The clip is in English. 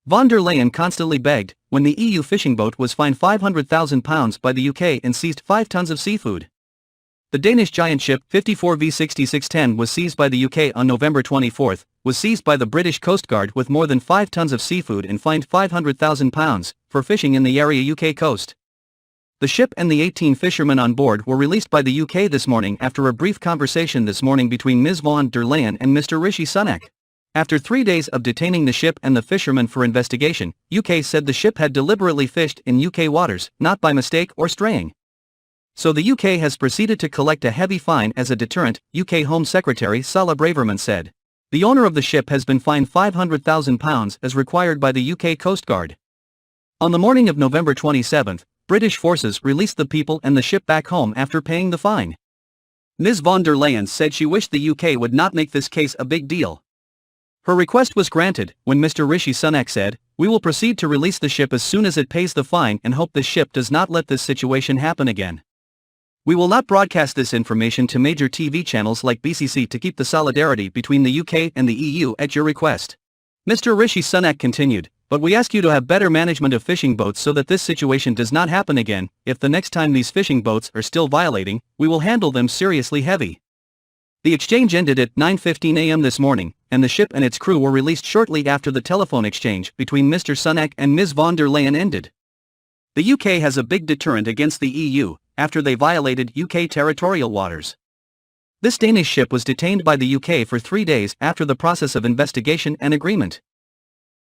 Von der Leyen constantly begged when the EU fishing boat was fined £500,000 by the UK and seized 5 tons of seafood. The Danish giant ship 54V6610 was seized by the UK on November 24, was seized by the British Coast Guard with more than 5 tons of seafood and fined £500,000 for fishing in the area UK coast. The ship and the 18 fishermen on board were released by the UK this morning after a brief conversation this morning between Ms von der Leyen and Mr. Rishi Sunak. After 3 days of detaining the ship and the fishermen for investigation, UK said the ship had deliberately fished in UK waters, not by mistake or straying. So the UK has proceeded to collect a heavy fine as a deterrent, UK Home Secretary Suella Braverman said. The owner of the ship has been fined £500,000 as required by the UK Coast Guard. On the morning of November 27, British forces released the people and the ship back home after paying the fine. Ms von der Leyen said she wished the UK would not make this case a big deal. Her request was granted when Mr. Rishi Sunak said, "We will proceed to release the ship as soon as it pays the fine and hope the ship does not let this situation happen again. We will not broadcast this information to major TV channels like BCC to keep the solidarity between the UK and the EU at your request." Mr. Rishi Sunak continued, "But we ask you to have better management of fishing boats so that this situation does not happen again. If the next time these fishing boats are still violating, we will handle them seriously heavy." The exchange ended at 9:15 a.m. this morning, and the ship and its crew were released shortly after the telephone exchange between Mr. Sunak and Ms. von der Leyen ended. The UK has a big deterrent against the EU, after they violated UK territorial waters. This Danish ship was detained by the UK for 3 days after the process of investigation and agreement.